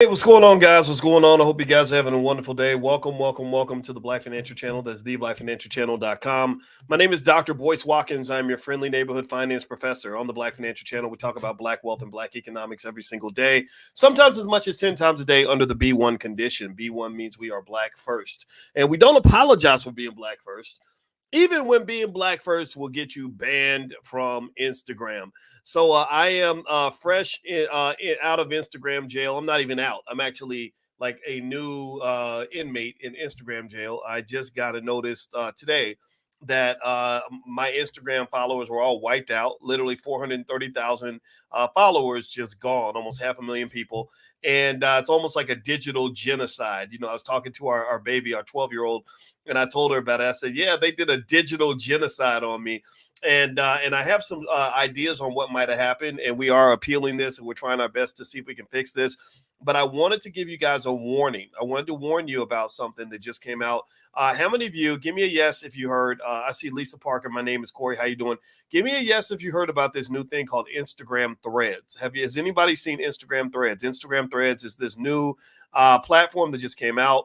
Hey, what's going on, guys? What's going on? I hope you guys are having a wonderful day. Welcome to the Black Financial Channel. That's theblackfinancialchannel.com. My name is Dr. Boyce Watkins. I'm your friendly neighborhood finance professor on the Black Financial Channel. We talk about black wealth and black economics every single day, sometimes as much as 10 times a day under the B1 condition. B1 means we are black first. And we don't apologize for being black first, even when being black first will get you banned from Instagram. So I am fresh out of Instagram jail. I'm not even out. I'm actually like a new inmate in Instagram jail. I just got a notice today that my Instagram followers were all wiped out. Literally 430,000 followers just gone, almost 500,000 people. And it's almost like a digital genocide. I was talking to our baby, our 12-year-old, and I told her about it. I said, yeah, they did a digital genocide on me. And I have some ideas on what might have happened, and we are appealing this, and we're trying our best to see if we can fix this. But I wanted to give you guys a warning. I wanted to warn you about something that just came out. How many of you, give me a yes if you heard? I see Lisa Parker. My name is Corey. How you doing? Give me a yes if you heard about this new thing called Instagram Threads. Has anybody seen Instagram Threads? Instagram Threads is this new platform that just came out.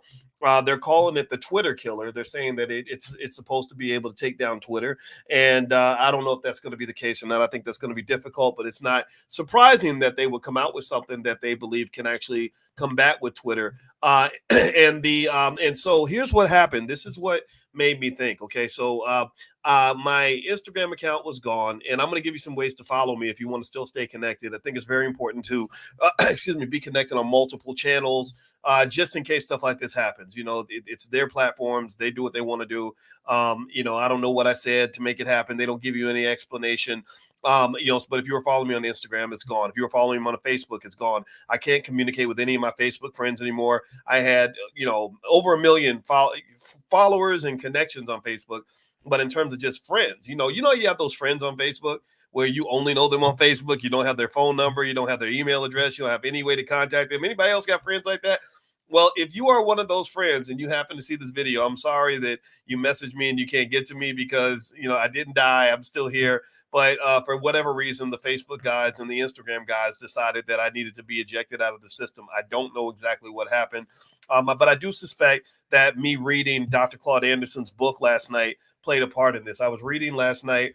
They're calling it the Twitter killer. They're saying that it's supposed to be able to take down Twitter, and I don't know if that's going to be the case or not. I think that's going to be difficult, but it's not surprising that they would come out with something that they believe can actually combat with Twitter. And so here's what happened. This is what made me think. Okay, so my Instagram account was gone, and I'm going to give you some ways to follow me if you want to still stay connected. I think it's very important to, be connected on multiple channels, just in case stuff like this happens. It's their platforms; they do what they want to do. I don't know what I said to make it happen. They don't give you any explanation. But if you were following me on Instagram, it's gone. If you were following me on Facebook, it's gone. I can't communicate with any of my Facebook friends anymore. I had, over 1 million followers and connections on Facebook. But in terms of just friends, you have those friends on Facebook where you only know them on Facebook. You don't have their phone number. You don't have their email address. You don't have any way to contact them. Anybody else got friends like that? Well, if you are one of those friends and you happen to see this video, I'm sorry that you messaged me and you can't get to me because, I didn't die. I'm still here. But for whatever reason, the Facebook guys and the Instagram guys decided that I needed to be ejected out of the system. I don't know exactly what happened. But I do suspect that me reading Dr. Claude Anderson's book last night played a part in this. I was reading last night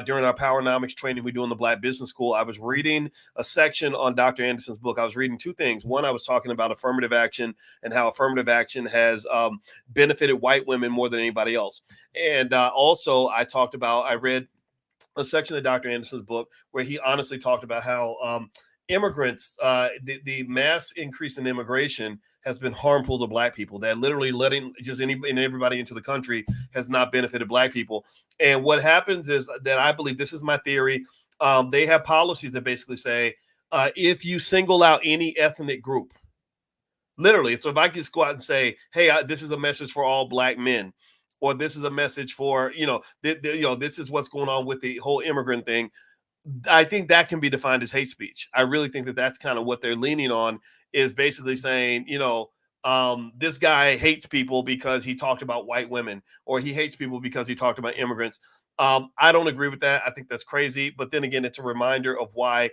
during our Powernomics training we do in the Black Business School. I was reading a section on Dr. Anderson's book. I was reading two things. One, I was talking about affirmative action and how affirmative action has benefited white women more than anybody else. And also, I read a section of Dr. Anderson's book where he honestly talked about how immigrants, the mass increase in immigration has been harmful to black people. That literally letting just everybody into the country has not benefited black people. And what happens is that I believe, this is my theory, they have policies that basically say if you single out any ethnic group, literally, so if I just go out and say, hey, this is a message for all black men, or this is a message for, this is what's going on with the whole immigrant thing, I think that can be defined as hate speech. I really think that that's kind of what they're leaning on, is basically saying, this guy hates people because he talked about white women, or he hates people because he talked about immigrants. I don't agree with that. I think that's crazy. But then again, it's a reminder of why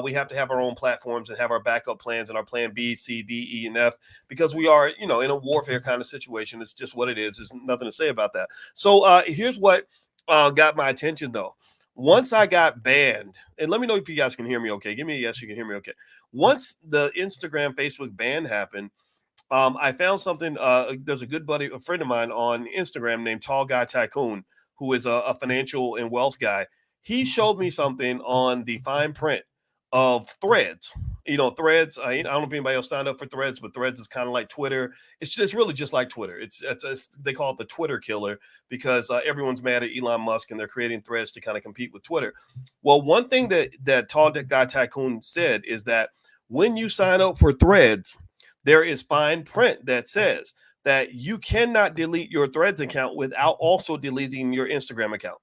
we have to have our own platforms and have our backup plans and our plan B, C, D, E, and F, because we are, in a warfare kind of situation. It's just what it is. There's nothing to say about that. So here's what got my attention, though. Once I got banned, and let me know if you guys can hear me okay. Give me a yes, you can hear me okay. Once the Instagram, Facebook ban happened, I found something. There's a friend of mine on Instagram named Tall Guy Tycoon, who is a financial and wealth guy. He showed me something on the fine print of Threads. Threads. I don't know if anybody else signed up for Threads, but Threads is kind of like Twitter. It's really just like Twitter. They call it the Twitter killer because everyone's mad at Elon Musk and they're creating Threads to kind of compete with Twitter. Well, one thing that Tall Guy Tycoon said is that when you sign up for Threads, there is fine print that says that you cannot delete your Threads account without also deleting your Instagram account.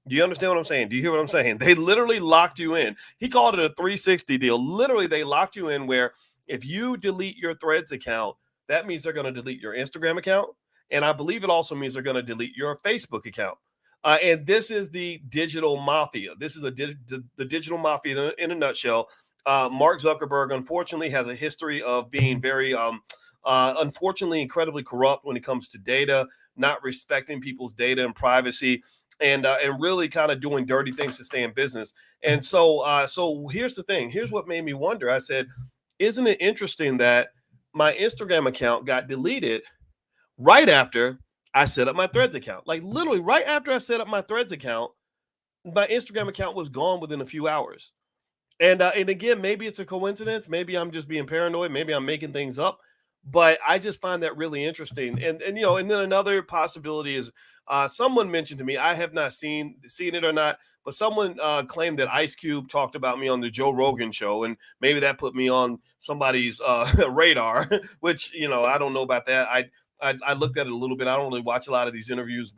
Do you understand what I'm saying? Do you hear what I'm saying? They literally locked you in. He called it a 360 deal. Literally, they locked you in where if you delete your Threads account, that means they're going to delete your Instagram account. And I believe it also means they're going to delete your Facebook account. And this is the digital mafia. This is the digital mafia in a nutshell. Mark Zuckerberg, unfortunately, has a history of being very, unfortunately, incredibly corrupt when it comes to data, not respecting people's data and privacy, and really kind of doing dirty things to stay in business. And so here's the thing. Here's what made me wonder. I said, isn't it interesting that my Instagram account got deleted right after I set up my Threads account? Like literally right after I set up my Threads account, my Instagram account was gone within a few hours. And again, maybe it's a coincidence. Maybe I'm just being paranoid. Maybe I'm making things up. But I just find that really interesting. And then another possibility is someone mentioned to me. I have not seen it or not, but someone claimed that Ice Cube talked about me on the Joe Rogan show, and maybe that put me on somebody's radar. Which I don't know about that. I looked at it a little bit. I don't really watch a lot of these interviews,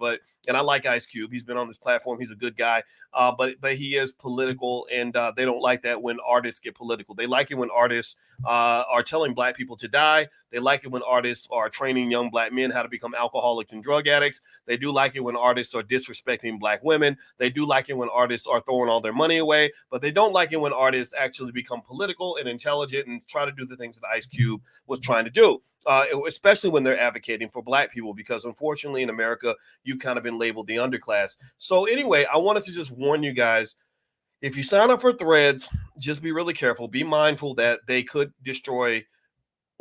and I like Ice Cube. He's been on this platform. He's a good guy, but he is political, and they don't like that when artists get political. They like it when artists are telling Black people to die. They like it when artists are training young Black men how to become alcoholics and drug addicts. They do like it when artists are disrespecting Black women. They do like it when artists are throwing all their money away, but they don't like it when artists actually become political and intelligent and try to do the things that Ice Cube was trying to do. Especially when they're advocating for Black people, because unfortunately in America, you've kind of been labeled the underclass. So anyway, I wanted to just warn you guys, if you sign up for Threads, just be really careful. Be mindful that they could destroy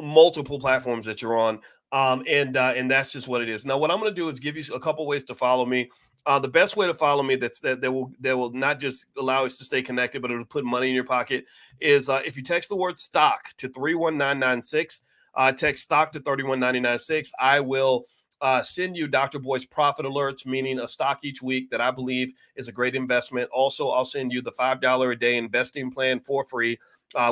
multiple platforms that you're on. And that's just what it is. Now, what I'm going to do is give you a couple ways to follow me. The best way to follow me that will not just allow us to stay connected, but it'll put money in your pocket is if you text the word stock to 31996. Text stock to 31996. I will send you Dr. Boy's profit alerts, meaning a stock each week that I believe is a great investment. Also, I'll send you the $5 a day investing plan for free,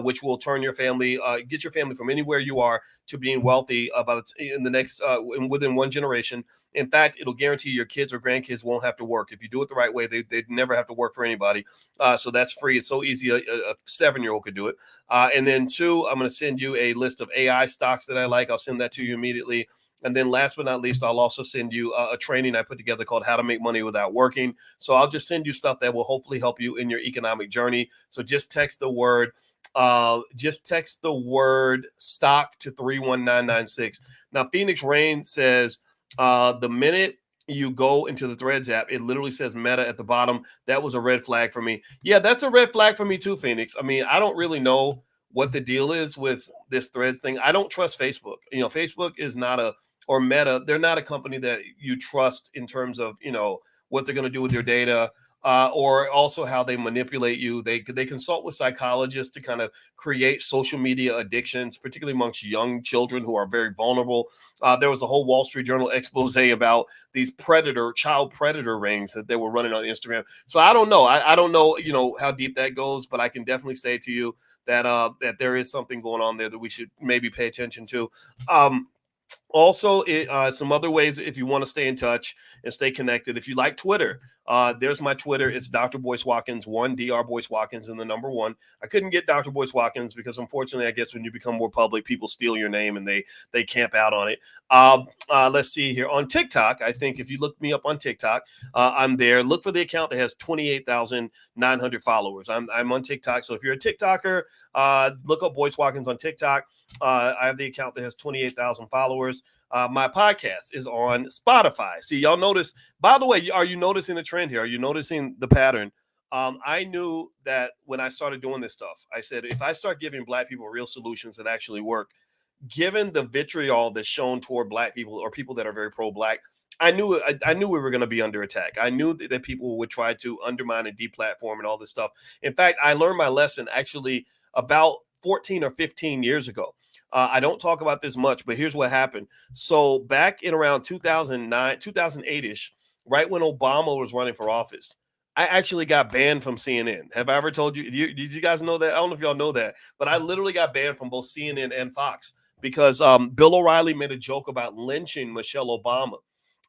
which will turn your family, get your family from anywhere you are to being wealthy in the next within one generation. In fact, it'll guarantee your kids or grandkids won't have to work. If you do it the right way, they'd never have to work for anybody. So that's free. It's so easy. A 7-year-old could do it. And then two, I'm going to send you a list of AI stocks that I like. I'll send that to you immediately. And then last but not least, I'll also send you a training I put together called How to Make Money Without Working. So I'll just send you stuff that will hopefully help you in your economic journey. So just text the word stock to 31996. Now, Phoenix Rain says the minute you go into the Threads app, it literally says Meta at the bottom. That was a red flag for me. Yeah, that's a red flag for me too, Phoenix. I mean, I don't really know what the deal is with this Threads thing. I don't trust Facebook. Facebook is not or Meta. They're not a company that you trust in terms of, what they're going to do with your data. Or also how they manipulate you. They consult with psychologists to kind of create social media addictions, particularly amongst young children who are very vulnerable. There was a whole Wall Street Journal expose about these child predator rings that they were running on Instagram. So I don't know. I don't know, how deep that goes, but I can definitely say to you that that there is something going on there that we should maybe pay attention to. Also, some other ways if you want to stay in touch and stay connected. If you like Twitter, there's my Twitter. It's Dr. Boyce Watkins 1, Dr. Boyce Watkins, and the number 1. I couldn't get Dr. Boyce Watkins because unfortunately, I guess when you become more public, people steal your name and they camp out on it. Let's see here on TikTok. I think if you look me up on TikTok, I'm there. Look for the account that has 28,900 followers. I'm on TikTok. So if you're a TikToker, look up Boyce Watkins on TikTok. I have the account that has 28,000 followers. My podcast is on Spotify. See, y'all notice, by the way, are you noticing the trend here? Are you noticing the pattern? I knew that when I started doing this stuff, I said, if I start giving Black people real solutions that actually work, given the vitriol that's shown toward Black people or people that are very pro-Black, I knew we were going to be under attack. I knew that people would try to undermine and deplatform and all this stuff. In fact, I learned my lesson actually about 14 or 15 years ago. I don't talk about this much, but here's what happened. So back in around 2009, 2008-ish, right when Obama was running for office, I actually got banned from CNN. Have I ever told you? Did you guys know that? I don't know if y'all know that, but I literally got banned from both CNN and Fox because Bill O'Reilly made a joke about lynching Michelle Obama.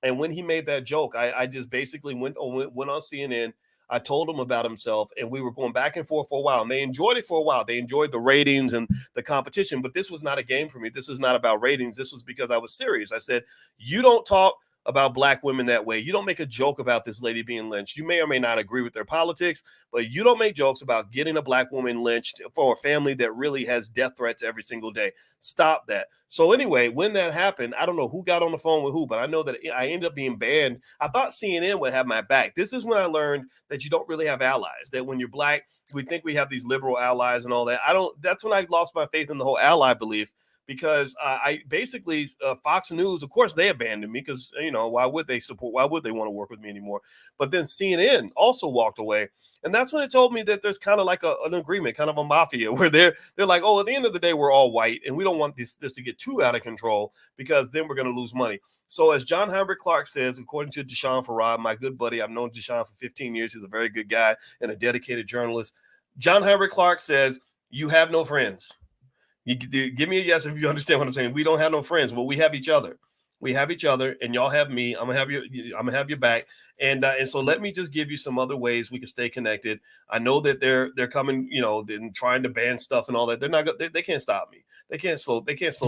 And when he made that joke, I just basically went on CNN. I told him about himself, and we were going back and forth for a while. And they enjoyed it for a while. They enjoyed the ratings and the competition. But this was not a game for me. This was not about ratings. This was because I was serious. I said, you don't talk about black women that way. You don't make a joke about this lady being lynched. You may or may not agree with their politics, but you don't make jokes about getting a black woman lynched for a family that really has death threats every single day. Stop that. So anyway, when that happened, I don't know who got on the phone with who, but I know that I ended up being banned. I thought CNN would have my back. This is when I learned that you don't really have allies. That when you're black, we think we have these liberal allies and all that. I don't. That's when I lost my faith in the whole ally belief, because I basically Fox News, of course, they abandoned me because why would they support? Why would they want to work with me anymore? But then CNN also walked away, and that's when it told me that there's kind of like an agreement, kind of a mafia, where they're like, oh, at the end of the day, we're all white, and we don't want this to get too out of control because then we're going to lose money. So as John Heinrich Clark says, according to Deshaun Farad, my good buddy, I've known Deshaun for 15 years. He's a very good guy and a dedicated journalist. John Heinrich Clark says, you have no friends. You give me a yes if you understand what I'm saying. We don't have no friends, but we have each other. We have each other, and y'all have me. I'm gonna have your back, and so let me just give you some other ways we can stay connected. I know that they're coming, and trying to ban stuff and all that. They're not. They can't stop me. They can't slow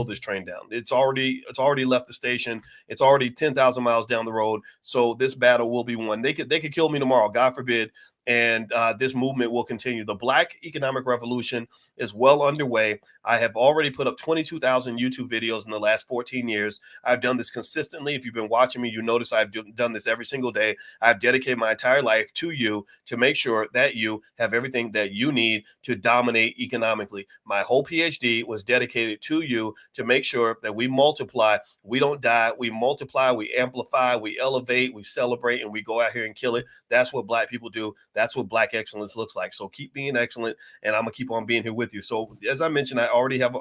this train down. It's already left the station. It's already 10,000 miles down the road. So this battle will be won. They could kill me tomorrow, God forbid. And this movement will continue. The Black Economic Revolution is well underway. I have already put up 22,000 YouTube videos in the last 14 years. I've done this consistently. If you've been watching me, you notice I've done this every single day. I've dedicated my entire life to you to make sure that you have everything that you need to dominate economically. My whole PhD was dedicated to you to make sure that we multiply. We don't die. We multiply. We amplify. We elevate. We celebrate, and we go out here and kill it. That's what Black people do. That's what Black excellence looks like. So keep being excellent, and I'm gonna keep on being here with you. So as I mentioned, I always have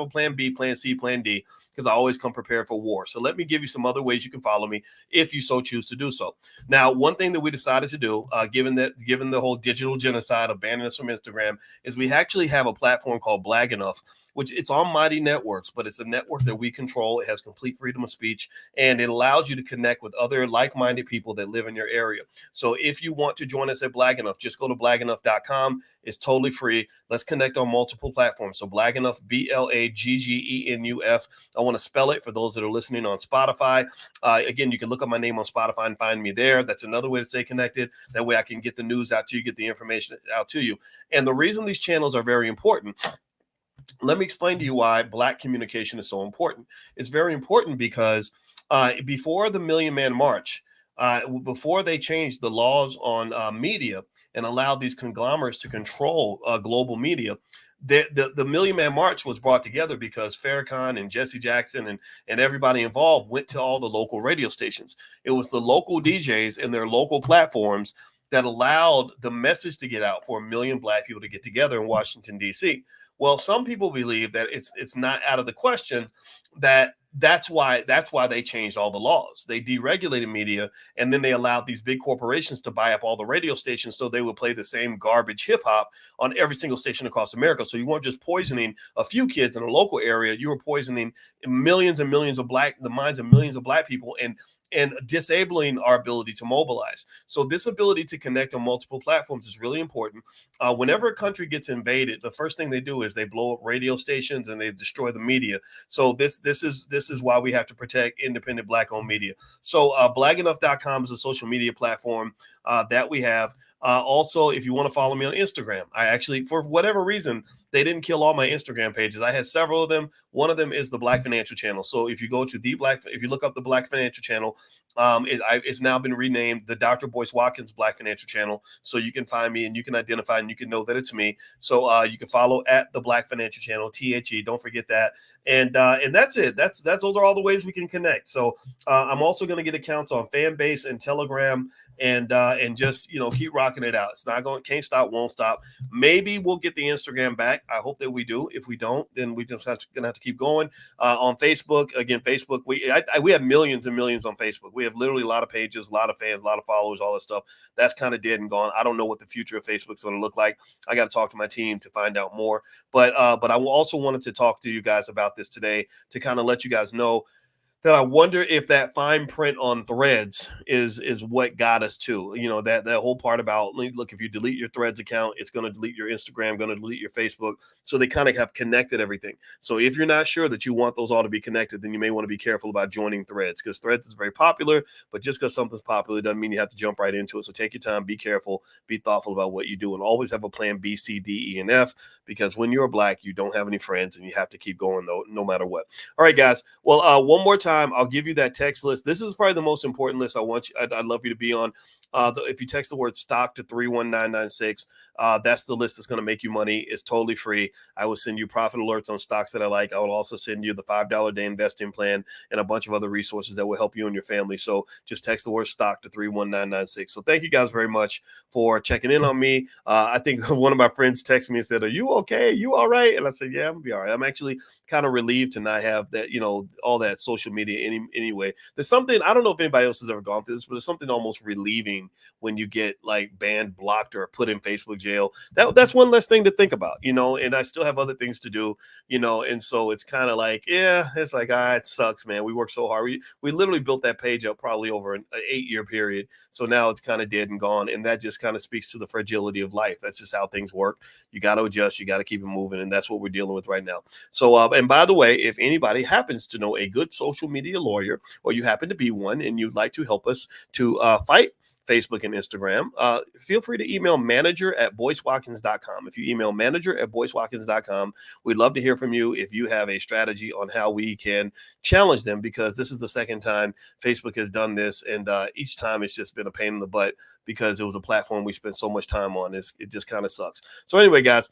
a plan B, plan C, plan D, because I always come prepared for war. So let me give you some other ways you can follow me if you so choose to do so. Now, one thing that we decided to do, given the whole digital genocide of banning us from Instagram, is we actually have a platform called Blag Enough, which it's on Mighty Networks, but it's a network that we control. It has complete freedom of speech, and it allows you to connect with other like-minded people that live in your area. So if you want to join us at Blag Enough, just go to blagenough.com. It's totally free. Let's connect on multiple platforms. So Blag Enough, BLAGGENUF. I want to spell it for those that are listening on Spotify. Again, you can look up my name on Spotify and find me there. That's another way to stay connected. That way I can get the news out to you, get the information out to you. And the reason these channels are very important, let me explain to you why Black communication is so important. It's very important because before the Million Man March, before they changed the laws on media and allowed these conglomerates to control global media, the Million Man March was brought together because Farrakhan and Jesse Jackson and everybody involved went to all the local radio stations. It was the local DJs and their local platforms that allowed the message to get out for 1 million Black people to get together in Washington, D.C. Well, some people believe that it's not out of the question that's why they changed all the laws. They deregulated media, and then they allowed these big corporations to buy up all the radio stations so they would play the same garbage hip hop on every single station across America. So you weren't just poisoning a few kids in a local area, you were poisoning millions and millions of the minds of millions of Black people and disabling our ability to mobilize. So this ability to connect on multiple platforms is really important. Whenever a country gets invaded, the first thing they do is they blow up radio stations and they destroy the media. So this is why we have to protect independent Black-owned media. So blagenough.com is a social media platform that we have. Also, if you want to follow me on Instagram, I actually, for whatever reason, they didn't kill all my Instagram pages. I had several of them. One of them is the Black Financial Channel. So if you go to if you look up the Black Financial Channel, it's now been renamed the Dr. Boyce Watkins Black Financial Channel. So you can find me and you can identify and you can know that it's me. So you can follow at the Black Financial Channel, THE. Don't forget that. And that's it. Those are all the ways we can connect. So I'm also going to get accounts on Fanbase and Telegram. And just keep rocking it out. It's not can't stop, won't stop. Maybe we'll get the Instagram back. I hope that we do. If we don't, then we just gonna have to keep going. On Facebook, again, Facebook, we have millions and millions on Facebook. We have literally a lot of pages, a lot of fans, a lot of followers, all that stuff. That's kind of dead and gone. I don't know what the future of Facebook's going to look like. I got to talk to my team to find out more. But I also wanted to talk to you guys about this today to kind of let you guys know that I wonder if that fine print on Threads is what got us to, that whole part about, look, if you delete your Threads account, it's going to delete your Instagram, going to delete your Facebook. So they kind of have connected everything. So if you're not sure that you want those all to be connected, then you may want to be careful about joining Threads, because Threads is very popular, but just because something's popular doesn't mean you have to jump right into it. So take your time, be careful, be thoughtful about what you do, and always have a plan B, C, D, E, and F, because when you're Black, you don't have any friends and you have to keep going though, no matter what. All right, guys. Well, one more time, I'll give you that text list. This is probably the most important list I'd love you to be on. If you text the word stock to 31996, that's the list that's going to make you money. It's totally free. I will send you profit alerts on stocks that I like. I will also send you the $5 a day investing plan and a bunch of other resources that will help you and your family. So just text the word stock to 31996. So thank you guys very much for checking in on me. I think one of my friends texted me and said, "Are you okay? You all right?" And I said, "Yeah, I'm gonna be all right." I'm actually kind of relieved to not have that, all that social media anyway. There's something, I don't know if anybody else has ever gone through this, but there's something almost relieving when you get like banned, blocked, or put in Facebook jail. That's one less thing to think about, and I still have other things to do, and so it's kind of like, yeah, it's like, it sucks, man. We worked so hard. We literally built that page up probably over an 8-year period. So now it's kind of dead and gone. And that just kind of speaks to the fragility of life. That's just how things work. You got to adjust, you got to keep it moving. And that's what we're dealing with right now. So, and by the way, if anybody happens to know a good social media lawyer, or you happen to be one and you'd like to help us to fight Facebook and Instagram, feel free to email manager@boycewatkins.com. If you email manager@boycewatkins.com, we'd love to hear from you if you have a strategy on how we can challenge them, because this is the second time Facebook has done this. And each time it's just been a pain in the butt, because it was a platform we spent so much time on. It just kind of sucks. So anyway, guys,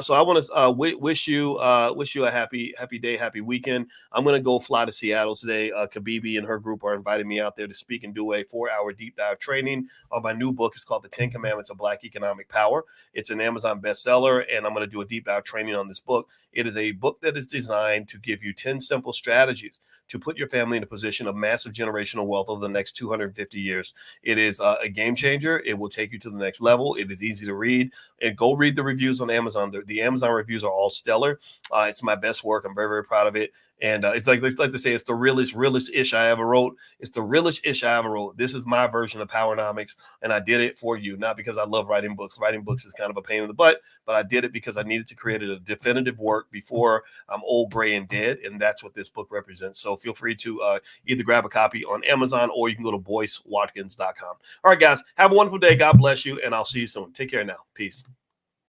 so I want to wish you a happy day, happy weekend. I'm going to go fly to Seattle today. Kabibi and her group are inviting me out there to speak and do a 4-hour deep dive training on my new book. It's called The 10 Commandments of Black Economic Power. It's an Amazon bestseller, and I'm going to do a deep dive training on this book. It is a book that is designed to give you 10 simple strategies to put your family in a position of massive generational wealth over the next 250 years. It is a game changer. It will take you to the next level. It is easy to read, and go read the reviews on Amazon. The Amazon reviews are all stellar. It's my best work. I'm very, very proud of it. And it's like to say, it's the realest ish I ever wrote. It's the realest ish I ever wrote. This is my version of Powernomics, and I did it for you, not because I love writing books. Writing books is kind of a pain in the butt, but I did it because I needed to create a definitive work before I'm old, gray, and dead, and that's what this book represents. So feel free to either grab a copy on Amazon, or you can go to boycewatkins.com. All right, guys, have a wonderful day. God bless you, and I'll see you soon. Take care now. Peace.